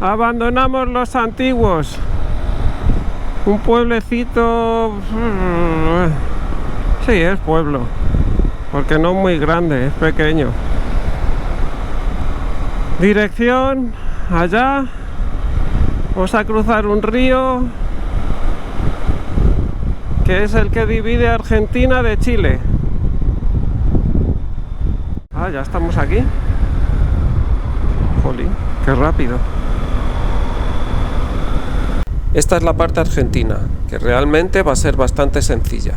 Abandonamos Los Antiguos. Un pueblecito... Sí, es pueblo. Porque no es muy grande, es pequeño. Dirección allá. Vamos a cruzar un río que es el que divide Argentina de Chile. Ah, ya estamos aquí. Jolín, qué rápido. Esta es la parte argentina, que realmente va a ser bastante sencilla.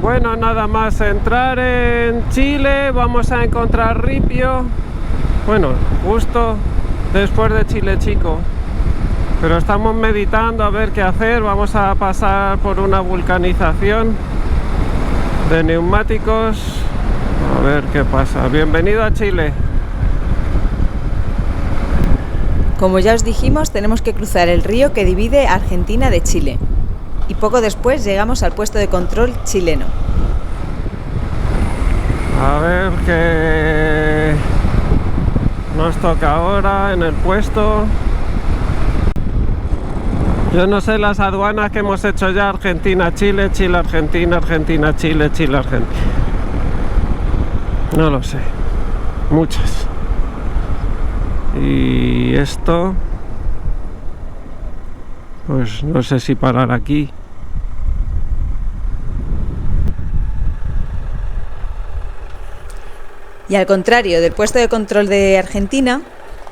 Bueno, nada más entrar en Chile, vamos a encontrar Ripio. Bueno, justo después de Chile Chico. Pero estamos meditando a ver qué hacer. Vamos a pasar por una vulcanización de neumáticos. A ver qué pasa. Bienvenido a Chile. Como ya os dijimos, tenemos que cruzar el río que divide Argentina de Chile. Y poco después llegamos al puesto de control chileno. A ver qué nos toca ahora en el puesto. Yo no sé las aduanas que hemos hecho ya: Argentina-Chile, Chile-Argentina, Argentina-Chile, Chile-Argentina. No lo sé. Muchas. Y esto... pues no sé si parar aquí. Y al contrario del puesto de control de Argentina,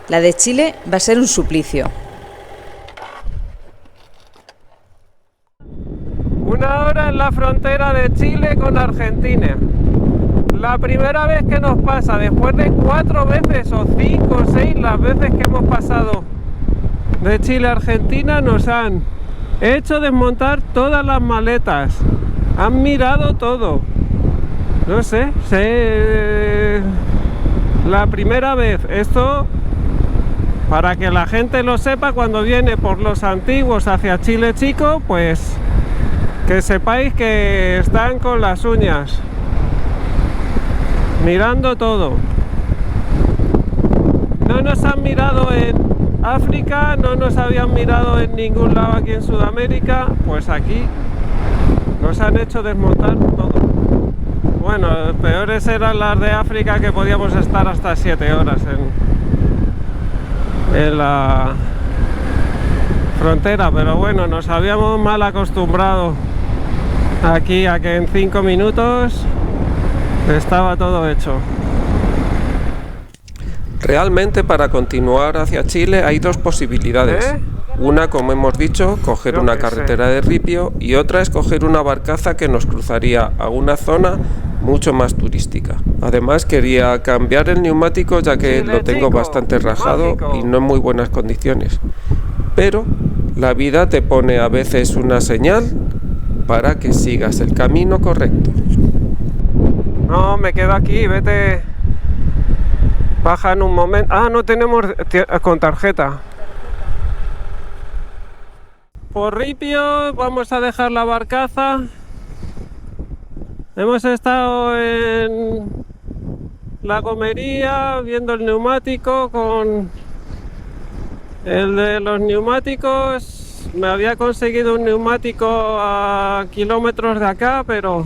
la de Chile va a ser un suplicio. Una hora en la frontera de Chile con Argentina. La primera vez que nos pasa, después de 4 veces o 5 o 6 las veces que hemos pasado de Chile a Argentina, nos han hecho desmontar todas las maletas. Han mirado todo. No sé, la primera vez. Esto, para que la gente lo sepa, cuando viene por Los Antiguos hacia Chile Chico, pues que sepáis que están con las uñas mirando todo. No nos han mirado en África, no nos habían mirado en ningún lado aquí en Sudamérica, pues aquí nos han hecho desmontar todo. Bueno, peores eran las de África, que podíamos estar hasta 7 horas en la frontera, pero bueno, nos habíamos mal acostumbrado aquí a que en 5 minutos estaba todo hecho. Realmente, para continuar hacia Chile hay 2 posibilidades. Una, como hemos dicho, coger una carretera de ripio, y otra es coger una barcaza que nos cruzaría a una zona mucho más turística. Además, quería cambiar el neumático, ya que lo tengo bastante rajado y no en muy buenas condiciones. Pero la vida te pone a veces una señal para que sigas el camino correcto. No, me quedo aquí, vete. Baja en un momento. Ah, no tenemos con tarjeta. Por Ripio vamos a dejar la barcaza. Hemos estado en la gomería viendo el neumático con el de los neumáticos. Me había conseguido un neumático a kilómetros de acá, pero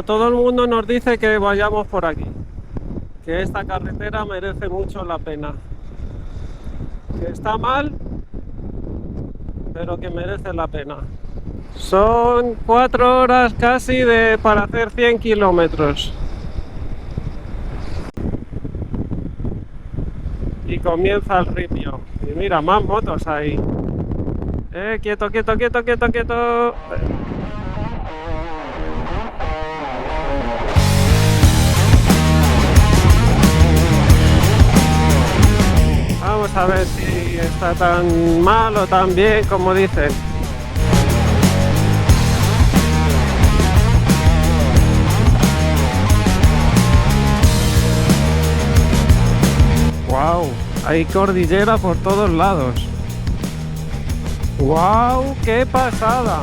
todo el mundo nos dice que vayamos por aquí, que esta carretera merece mucho la pena, que está mal, pero que merece la pena. Son 4 horas casi para hacer 100 kilómetros. Y comienza el ripio. Y mira, más motos ahí. Quieto, quieto, quieto, quieto, quieto. Vamos a ver si está tan mal o tan bien como dicen. ¡Wow! Hay cordillera por todos lados. ¡Wow! ¡Qué pasada!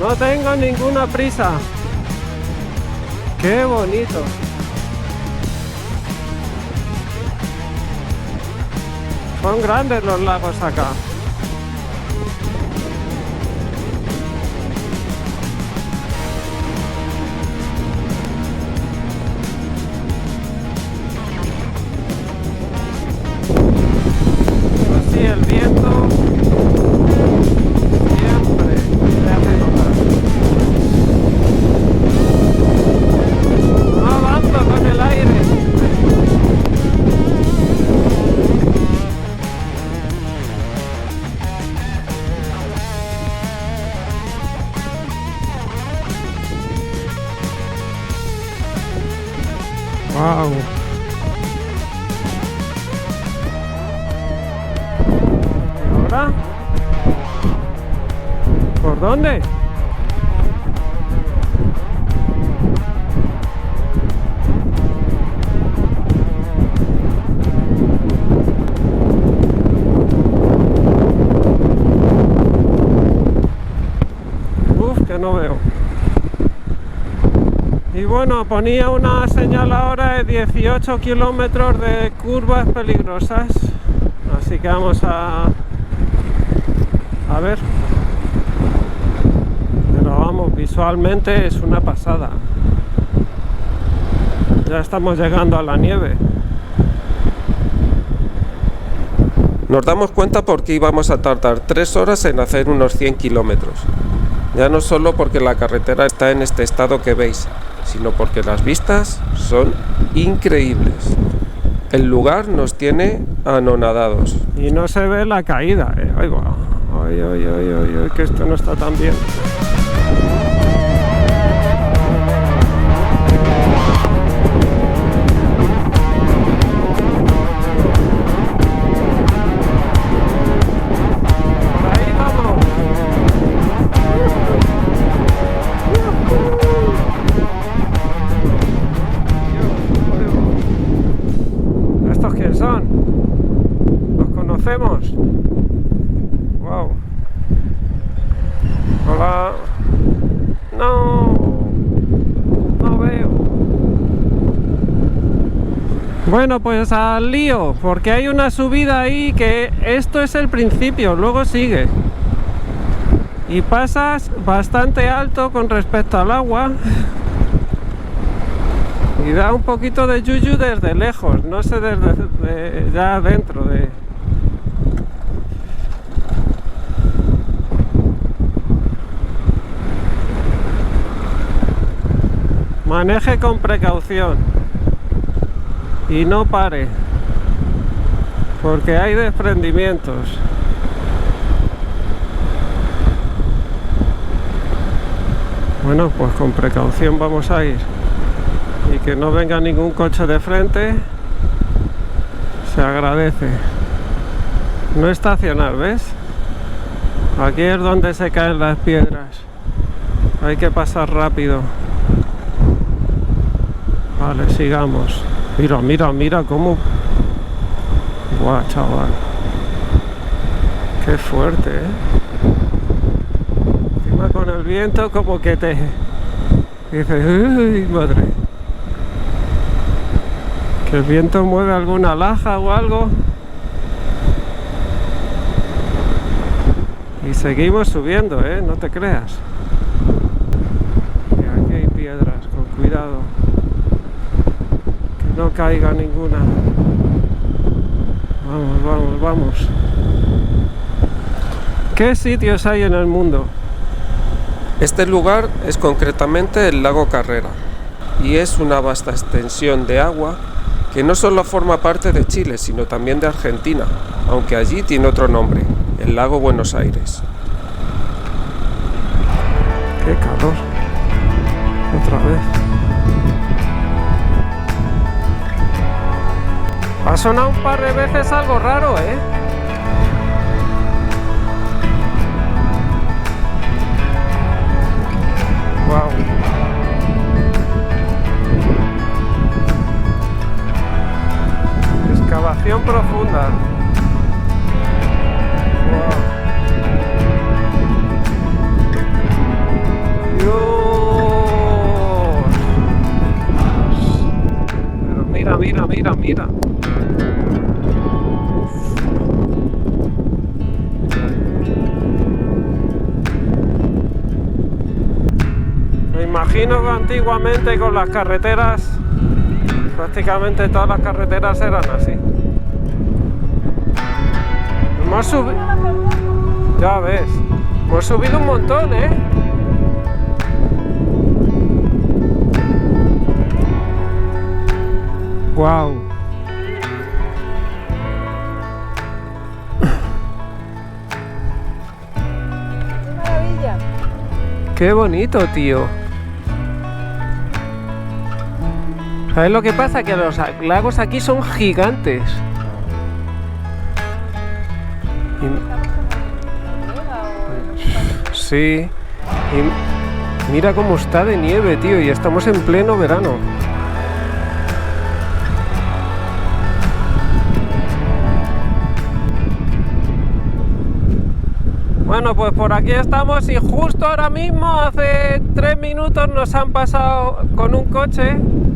No tengo ninguna prisa. ¡Qué bonito! Son grandes los lagos acá. Así el viento siempre se hace notar. No avanzo con el aire. Wow. ¿Y ahora? ¿Por dónde? Uf, que no veo. Y bueno, ponía una señal ahora de 18 kilómetros de curvas peligrosas. Así que vamos a ver. Pero vamos, visualmente es una pasada. Ya estamos llegando a la nieve. Nos damos cuenta porque íbamos a tardar 3 horas en hacer unos 100 kilómetros. Ya no solo porque la carretera está en este estado que veis, sino porque las vistas son increíbles. El lugar nos tiene anonadados. Y no se ve la caída, Ay, va. Ay, que esto no está tan bien. Ahí vamos. ¿Estos quién son? ¿Los conocemos? Wow. Hola. No veo. Bueno, pues al lío, porque hay una subida ahí que esto es el principio, luego sigue. Y pasas bastante alto con respecto al agua. Y da un poquito de yuyu desde lejos, no sé desde ya dentro de... Maneje con precaución y no pare, porque hay desprendimientos. Bueno, pues con precaución vamos a ir. Y que no venga ningún coche de frente, se agradece. No estacionar, ¿ves? Aquí es donde se caen las piedras. Hay que pasar rápido. Vale, sigamos. Mira cómo... Guau, chaval. Qué fuerte, Encima con el viento como que te... Dices, uy, madre. Que el viento mueve alguna laja o algo. Y seguimos subiendo, no te creas. Y aquí hay piedras, con cuidado. Que no caiga ninguna. Vamos. ¿Qué sitios hay en el mundo? Este lugar es concretamente el lago Carrera. Y es una vasta extensión de agua que no solo forma parte de Chile, sino también de Argentina, aunque allí tiene otro nombre, el lago Buenos Aires. ¡Qué calor! Otra vez. Ha sonado un par de veces algo raro, Wow. Excavación profunda. Wow. mira. Me imagino que antiguamente con las carreteras, prácticamente todas las carreteras eran así. Hemos subido, ya ves, hemos subido un montón, ¿eh? Wow. ¡Qué maravilla! Qué bonito, tío. ¿Sabes lo que pasa? Que los lagos aquí son gigantes. Sí. Y mira cómo está de nieve, tío. Y estamos en pleno verano. Bueno, pues por aquí estamos y justo ahora mismo, hace 3 minutos, nos han pasado con un coche, un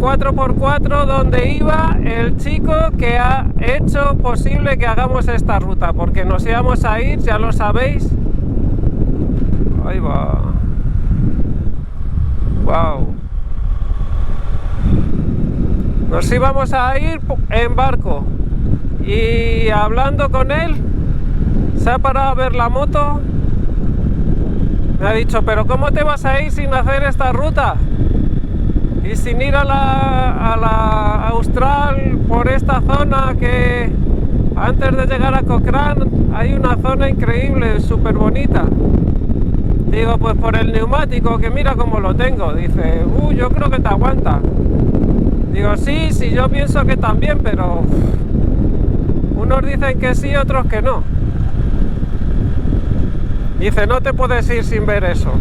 4x4, donde iba el chico que ha hecho posible que hagamos esta ruta, porque nos íbamos a ir, ya lo sabéis. Ahí va. Wow. Nos íbamos a ir en barco y hablando con él, se ha parado a ver la moto. Me ha dicho, pero ¿cómo te vas a ir sin hacer esta ruta? Y sin ir a la Austral por esta zona que antes de llegar a Cochrane hay una zona increíble, súper bonita. Digo, pues por el neumático, que mira cómo lo tengo. Dice, yo creo que te aguanta. Digo, sí, yo pienso que también, pero unos dicen que sí, otros que no. Dice, no te puedes ir sin ver eso.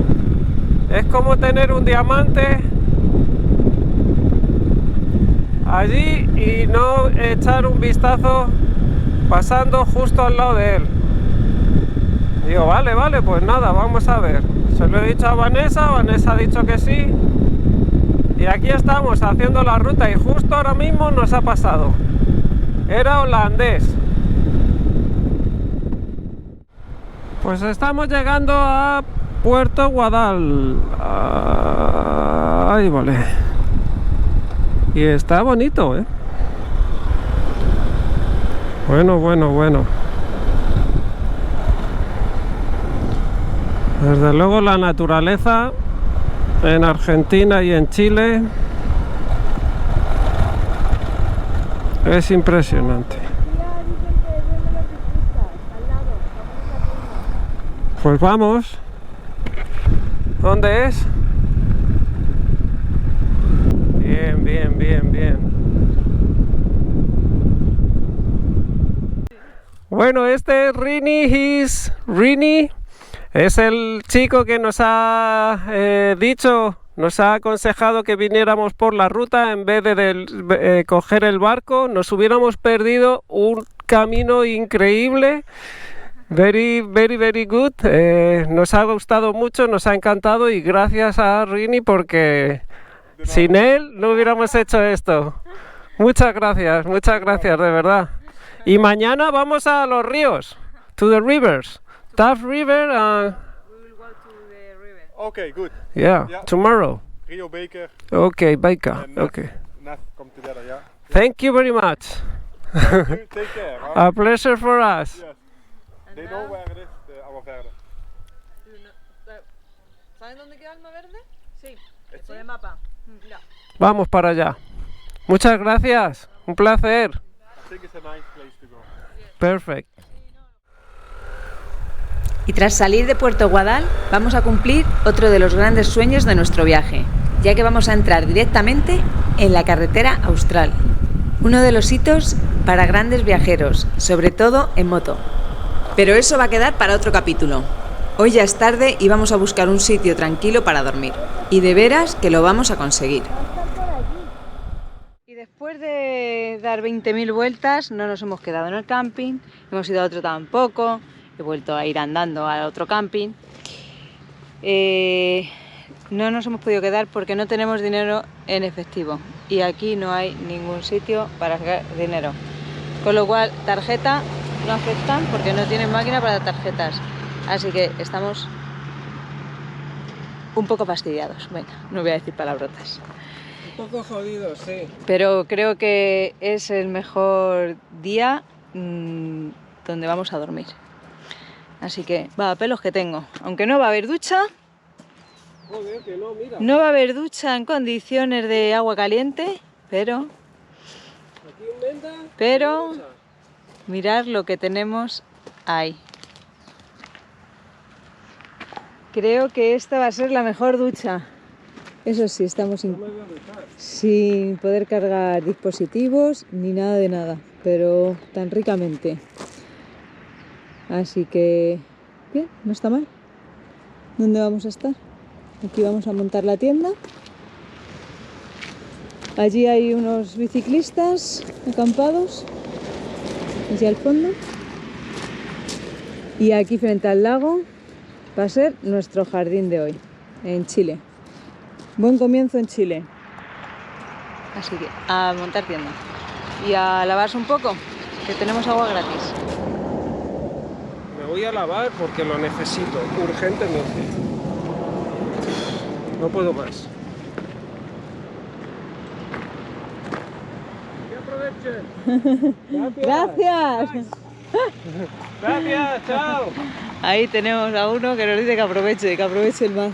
Es como tener un diamante allí y no echar un vistazo pasando justo al lado de él. Digo, vale, pues nada, vamos a ver. Se lo he dicho a Vanessa, Vanessa ha dicho que sí. Y aquí estamos haciendo la ruta y justo ahora mismo nos ha pasado. Era holandés. Pues estamos llegando a Puerto Guadal. Ahí vale. Y está bonito, ¿eh? Bueno. Desde luego la naturaleza en Argentina y en Chile es impresionante. Pues vamos. ¿Dónde es? Bien. Bueno, este es Rini es el chico que nos ha nos ha aconsejado que viniéramos por la ruta en vez de coger el barco. Nos hubiéramos perdido un camino increíble. Very good. Nos ha gustado mucho, nos ha encantado y gracias a Rini porque sin él no hubiéramos hecho esto. Muchas gracias, de verdad. Y mañana vamos a los ríos, to the rivers, Taff River. We will go to the river. Okay, good. Yeah, tomorrow. Rio Baker. Okay, Baker. And Okay. Nat come together, yeah. Thank you very much. You take care. Huh? A pleasure for us. Yes. They know where it is, our verde. ¿Saben dónde queda Alma Verde? Sí. Por el mapa. Vamos para allá. Muchas gracias. Un placer. I think it's a nice place to go. Perfect. Y tras salir de Puerto Guadal, vamos a cumplir otro de los grandes sueños de nuestro viaje, ya que vamos a entrar directamente en la carretera austral. Uno de los hitos para grandes viajeros, sobre todo en moto. Pero eso va a quedar para otro capítulo. Hoy ya es tarde y vamos a buscar un sitio tranquilo para dormir. Y de veras que lo vamos a conseguir. Y después de dar 20.000 vueltas, no nos hemos quedado en el camping, hemos ido a otro tampoco, he vuelto a ir andando a otro camping. no nos hemos podido quedar porque no tenemos dinero en efectivo y aquí no hay ningún sitio para sacar dinero, con lo cual tarjeta no aceptan porque no tienen máquina para tarjetas, así que estamos un poco fastidiados. Venga, no voy a decir palabrotas. Un poco jodido, sí. Pero creo que es el mejor día donde vamos a dormir. Así que va a pelos que tengo. Aunque no va a haber ducha. Joder, que no, mira. No va a haber ducha en condiciones de agua caliente. Pero Aquí un venda. Pero mirad lo que tenemos ahí. Creo que esta va a ser la mejor ducha. Eso sí, estamos sin poder cargar dispositivos ni nada de nada, pero tan ricamente. Así que, bien, no está mal. ¿Dónde vamos a estar? Aquí vamos a montar la tienda. Allí hay unos biciclistas acampados, allí al fondo. Y aquí frente al lago va a ser nuestro jardín de hoy, en Chile. Buen comienzo en Chile. Así que a montar tienda y a lavarse un poco, que tenemos agua gratis. Me voy a lavar porque lo necesito, urgentemente. No puedo más. Que aprovechen. Gracias. Gracias, chao. Ahí tenemos a uno que nos dice que aproveche el mar.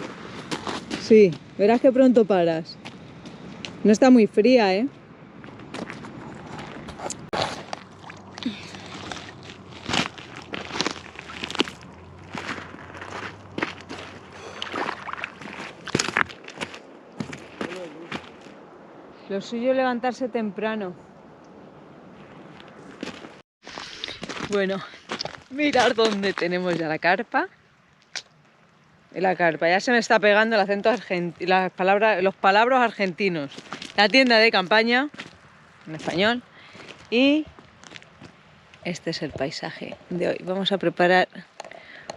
Sí, verás que pronto paras. No está muy fría, ¿eh? Lo suyo es levantarse temprano. Bueno, mirad dónde tenemos ya la carpa. La carpa, ya se me está pegando el acento argentino, los palabras argentinos. La tienda de campaña, en español. Y este es el paisaje de hoy. Vamos a preparar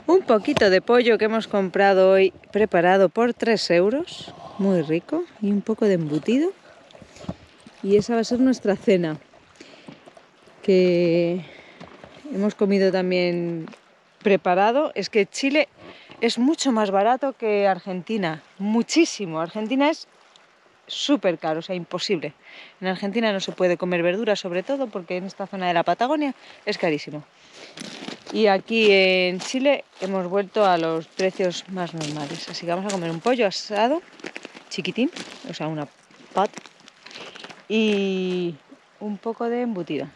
un poquito de pollo que hemos comprado hoy, preparado por 3 euros. Muy rico. Y un poco de embutido. Y esa va a ser nuestra cena. Que hemos comido también preparado. Es que Chile es mucho más barato que Argentina, muchísimo. Argentina es súper caro, o sea, imposible. En Argentina no se puede comer verduras, sobre todo porque en esta zona de la Patagonia es carísimo. Y aquí en Chile hemos vuelto a los precios más normales. Así que vamos a comer un pollo asado, chiquitín, o sea, una pata, y un poco de embutido.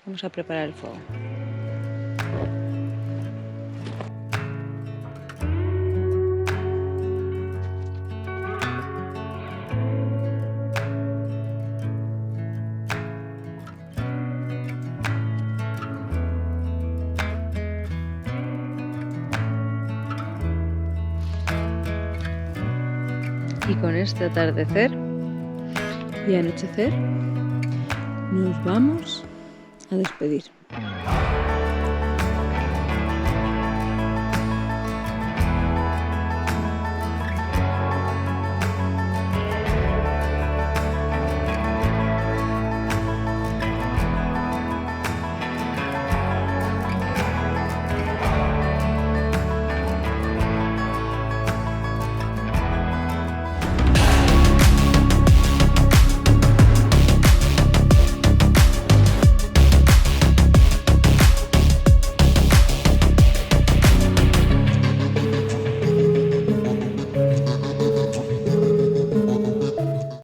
Vamos a preparar el fuego. Y con este atardecer y anochecer nos vamos a despedir.